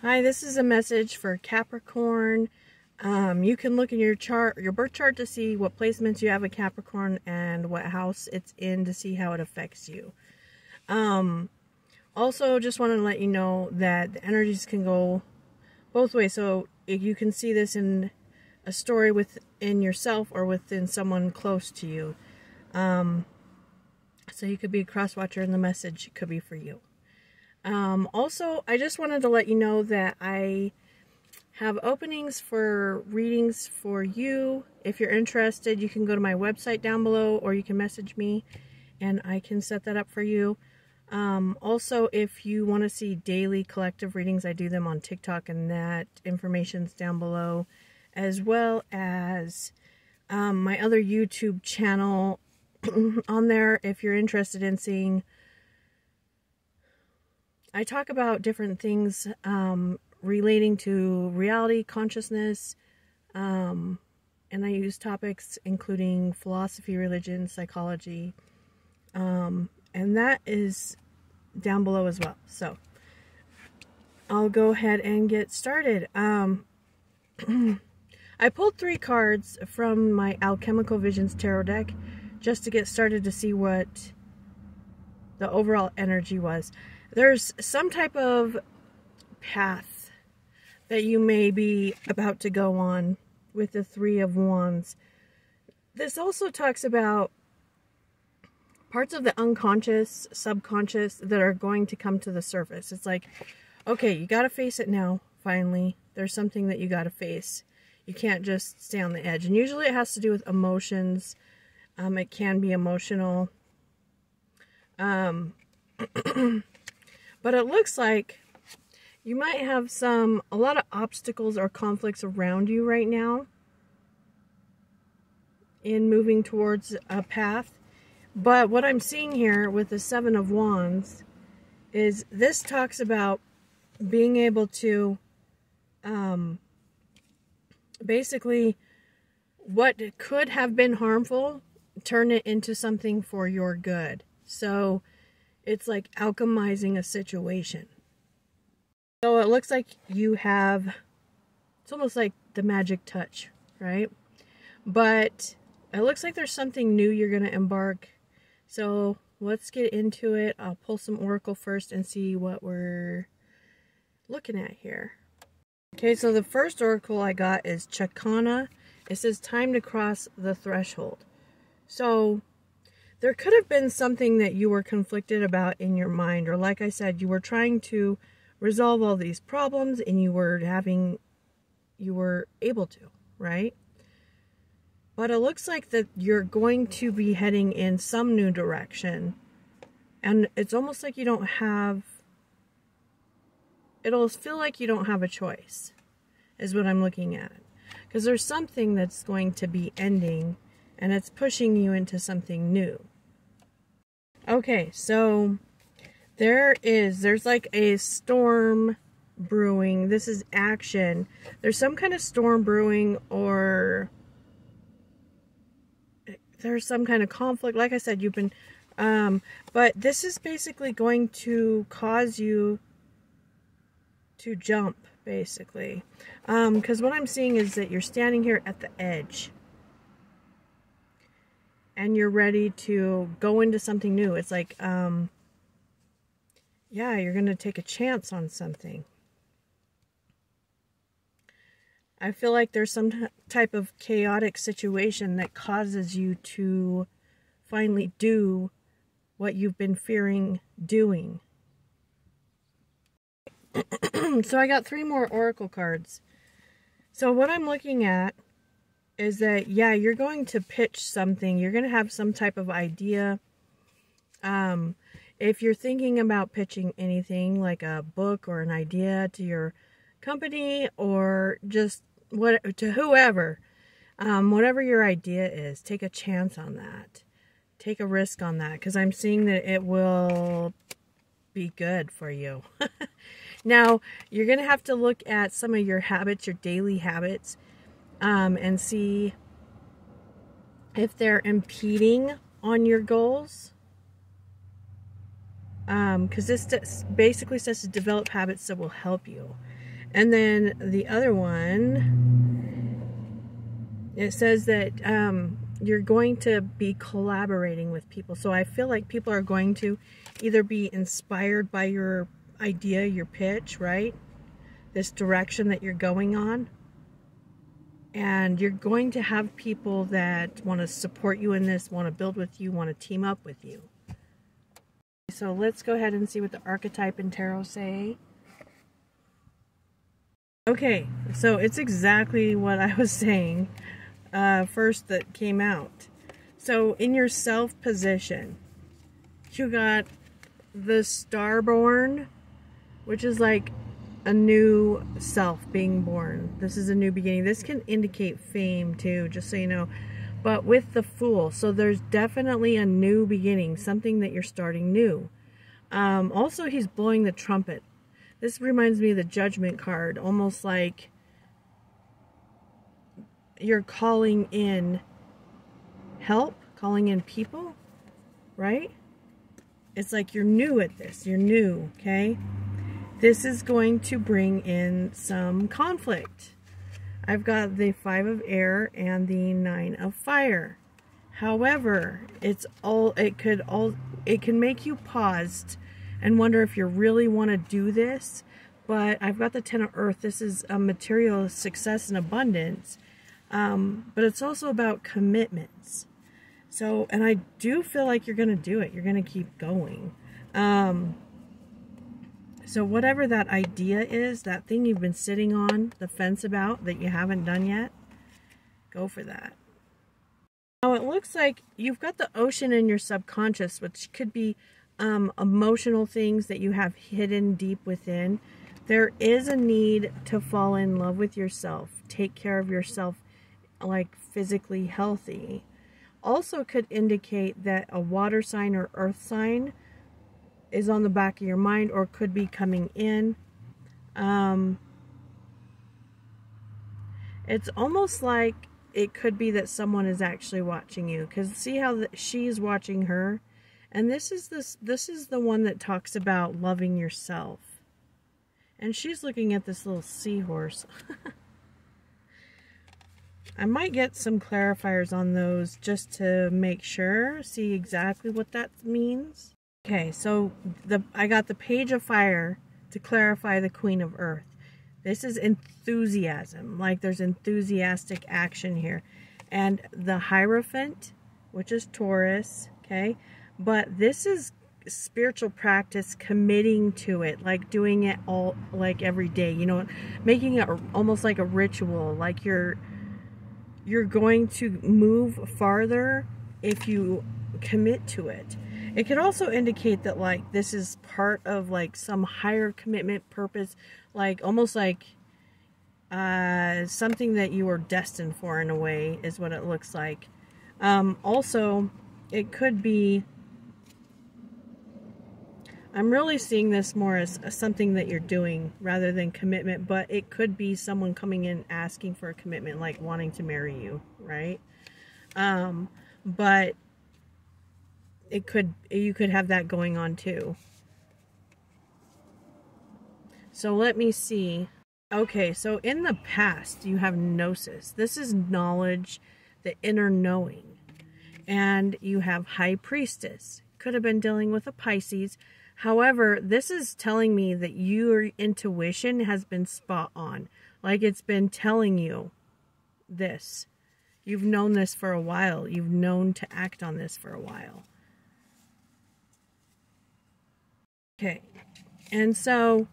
Hi, this is a message for Capricorn. You can look in your chart, your birth chart, to see what placements you have a Capricorn and what house it's in to see how it affects you. Also, just want to let you know that the energies can go both ways. So you can see this in a story within yourself or within someone close to you. So you could be a cross-watcher and the message could be for you. Also, I just wanted to let you know that I have openings for readings for you. If you're interested, you can go to my website down below, or you can message me and I can set that up for you. Also, if you want to see daily collective readings, I do them on TikTok, and that information's down below, as well as my other YouTube channel on there if you're interested in seeing. I talk about different things relating to reality, consciousness, and I use topics including philosophy, religion, psychology, and that is down below as well. So I'll go ahead and get started. I pulled 3 cards from my Alchemical Visions tarot deck just to get started to see what the overall energy was. There's some type of path that you may be about to go on with the 3 of Wands. This also talks about parts of the unconscious, subconscious that are going to come to the surface. It's like, okay, you got to face it now, finally. There's something that you got to face. You can't just stay on the edge. And usually it has to do with emotions. It can be emotional. But it looks like you might have a lot of obstacles or conflicts around you right now in moving towards a path. But what I'm seeing here with the 7 of Wands is this talks about being able to basically what could have been harmful, turn it into something for your good. So it's like alchemizing a situation. So it looks like you have, it's almost like the magic touch, right? But it looks like there's something new you're going to embark. So let's get into it. I'll pull some oracle first and see what we're looking at here. Okay, so the first oracle I got is Chakana. It says time to cross the threshold. So there could have been something that you were conflicted about in your mind, or like I said, you were trying to resolve all these problems and you were able to, right? But it looks like that you're going to be heading in some new direction, and it's almost like you don't have, it'll feel like you don't have a choice, is what I'm looking at. Because there's something that's going to be ending, and it's pushing you into something new. Okay, so there's like a storm brewing. This is action. There's some kind of storm brewing, or there's some kind of conflict. Like I said, you've been, but this is basically going to cause you to jump, basically. Because what I'm seeing is that you're standing here at the edge. And you're ready to go into something new. It's like, yeah, you're going to take a chance on something. I feel like there's some type of chaotic situation that causes you to finally do what you've been fearing doing. So I got 3 more oracle cards. So what I'm looking at is that, yeah, you're going to pitch something. You're going to have some type of idea. If you're thinking about pitching anything, like a book or an idea to your company, or just to whoever, whatever your idea is, take a chance on that. Take a risk on that, because I'm seeing that it will be good for you. Now, you're going to have to look at some of your habits, your daily habits, and see if they're impeding on your goals. Because this basically says to develop habits that will help you. And then the other one, it says that you're going to be collaborating with people. So I feel like people are going to either be inspired by your idea, your pitch, right? This direction that you're going on. And you're going to have people that want to support you in this, want to build with you, want to team up with you. So let's go ahead and see what the archetype and tarot say. Okay, so it's exactly what I was saying first that came out. So in your self position, you got the Starborn, which is like a new self being born. This is a new beginning. This can indicate fame too, just so you know. But with the Fool, so there's definitely a new beginning, something that you're starting new. Also, he's blowing the trumpet. This reminds me of the Judgment card, almost like you're calling in help, calling in people, right? It's like you're new at this. You're new, okay? This is going to bring in some conflict. I've got the 5 of air and the 9 of fire. However, it can make you pause and wonder if you really want to do this. But I've got the 10 of earth. This is a material success and abundance. But it's also about commitments. So, and I do feel like you're going to do it. You're going to keep going. So whatever that idea is, that thing you've been sitting on the fence about that you haven't done yet, go for that. Now it looks like you've got the ocean in your subconscious, which could be emotional things that you have hidden deep within. There is a need to fall in love with yourself, take care of yourself, like physically healthy. Also could indicate that a water sign or earth sign is on the back of your mind, or could be coming in. It's almost like it could be that someone is actually watching you, because see how she's watching her, and this is the one that talks about loving yourself, and she's looking at this little seahorse. I might get some clarifiers on those just to make sure, see exactly what that means. Okay, so I got the Page of Fire to clarify the Queen of Earth. This is enthusiasm, like there's enthusiastic action here. And the Hierophant, which is Taurus, okay? But this is spiritual practice, committing to it, like doing it all, like every day, you know, making it almost like a ritual, like you're going to move farther if you commit to it. It could also indicate that like this is part of like some higher commitment purpose, like almost like something that you were destined for in a way is what it looks like. Also, it could be, I'm really seeing this more as something that you're doing rather than commitment, but it could be someone coming in asking for a commitment, like wanting to marry you, right? But you could have that going on too. So let me see. Okay, so in the past you have gnosis. This is knowledge, the inner knowing. And you have High Priestess. Could have been dealing with a Pisces. However, this is telling me that your intuition has been spot on. Like it's been telling you this. You've known this for a while. You've known to act on this for a while. Okay, and so,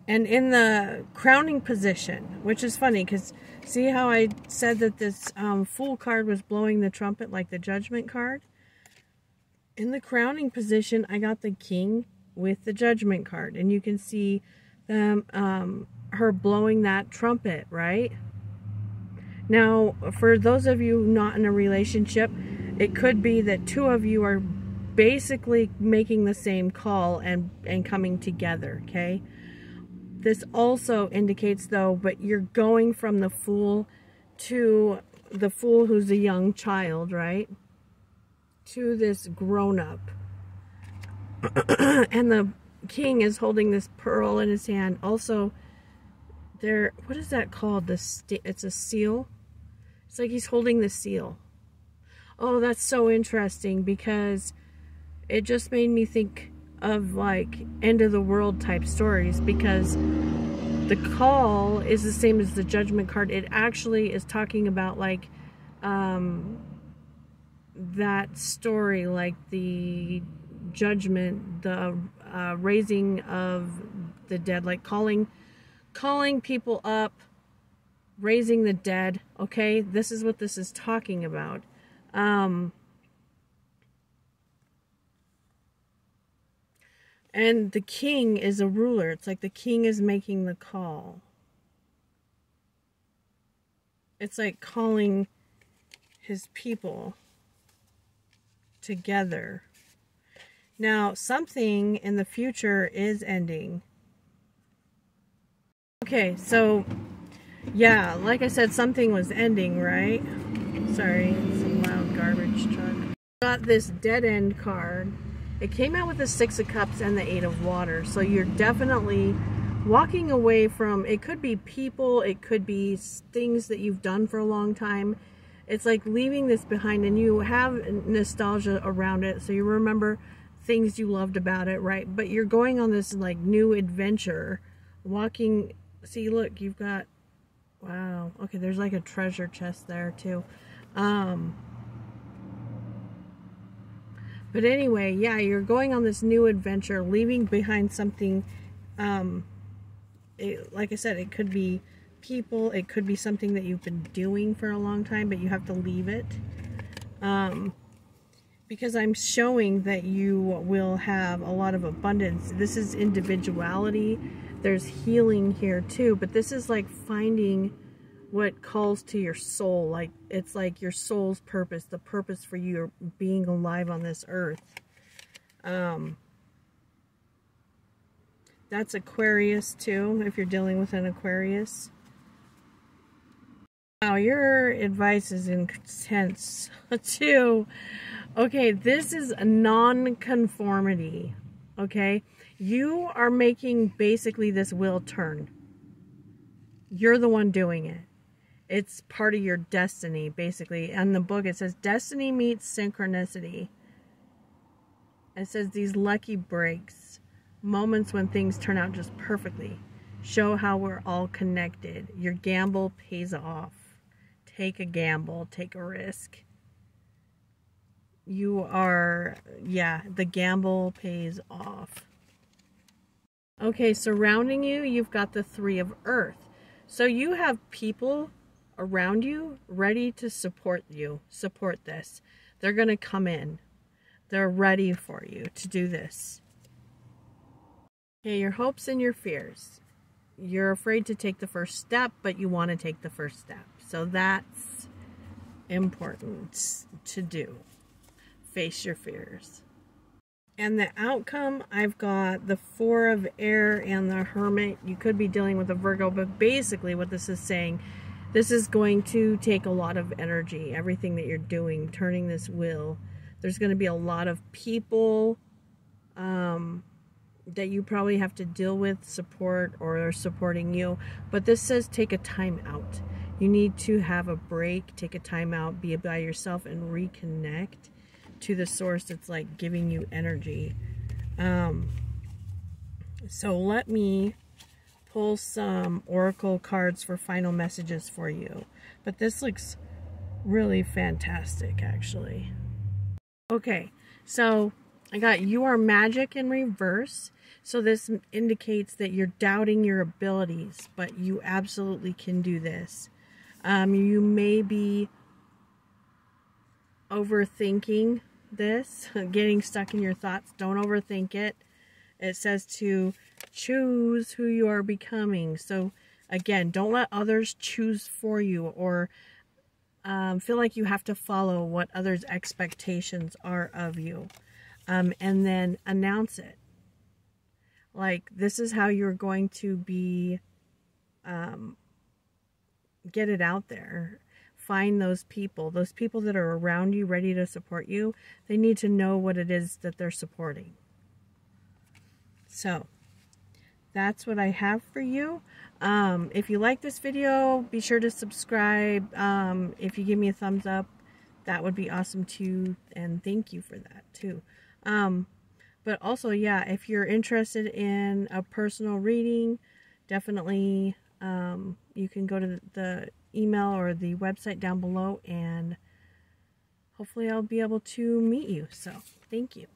and in the crowning position, which is funny because see how I said that this Fool card was blowing the trumpet like the Judgment card? In the crowning position, I got the King with the Judgment card, and you can see them, her blowing that trumpet, right? Now, for those of you not in a relationship, it could be that two of you are basically making the same call and coming together, okay? This also indicates, though, but you're going from the Fool to the Fool who's a young child, right? To this grown-up. And the King is holding this pearl in his hand. Also, There, what is that called? It's a seal. It's like he's holding the seal. Oh, that's so interesting, because it just made me think of like end of the world type stories, because the call is the same as the judgment card. It actually is talking about like that story, like the judgment, the raising of the dead, like calling people up, raising the dead. Okay, this is what this is talking about. And the king is a ruler. It's like the king is making the call. It's like calling his people together. Now, something in the future is ending. Okay, so, yeah, like I said, something was ending, right? Sorry, some loud garbage truck. Got this dead end card. It came out with the 6 of Cups and the 8 of Water. So you're definitely walking away from, it could be people, it could be things that you've done for a long time. It's like leaving this behind, and you have nostalgia around it. So you remember things you loved about it, right? But you're going on this like new adventure, walking. See, look, you've got, wow. Okay, there's like a treasure chest there too. But anyway, yeah, you're going on this new adventure, leaving behind something, like I said, it could be people, it could be something that you've been doing for a long time, but you have to leave it. Because I'm showing that you will have a lot of abundance. This is individuality. There's healing here too, but this is like finding what calls to your soul. Like, it's like your soul's purpose, the purpose for you being alive on this earth. That's Aquarius too, if you're dealing with an Aquarius. Wow, your advice is intense too. Okay, this is a non-conformity. Okay, you are making basically this wheel turn. You're the one doing it. It's part of your destiny, basically. In the book, it says, destiny meets synchronicity. It says these lucky breaks, moments when things turn out just perfectly, show how we're all connected. Your gamble pays off. Take a gamble. Take a risk. You are, yeah, the gamble pays off. Okay, surrounding you, you've got the 3 of Earth. So you have people around you ready to support you, support this. They're going to come in. They're ready for you to do this. Okay, your hopes and your fears. You're afraid to take the first step, but you want to take the first step. So that's important to do. Face your fears. And the outcome, I've got the 4 of Air and the Hermit. You could be dealing with a Virgo, but basically what this is saying, this is going to take a lot of energy. Everything that you're doing, turning this wheel. There's going to be a lot of people that you probably have to deal with, support, or are supporting you. But this says take a time out. You need to have a break, take a time out, be by yourself, and reconnect to the source that's like giving you energy. So let me pull some oracle cards for final messages for you. But this looks really fantastic, actually. Okay, so I got you are magic in reverse. So this indicates that you're doubting your abilities, but you absolutely can do this. You may be overthinking this, getting stuck in your thoughts. Don't overthink it. It says to choose who you are becoming. So again, don't let others choose for you, or feel like you have to follow what others' expectations are of you. And then announce it. Like, this is how you're going to be, get it out there. Find those people that are around you, ready to support you. They need to know what it is that they're supporting. So, that's what I have for you. If you like this video, be sure to subscribe. If you give me a thumbs up, that would be awesome too, and thank you for that too. But also, yeah, if you're interested in a personal reading, definitely you can go to the email or the website down below, and hopefully I'll be able to meet you. So, thank you.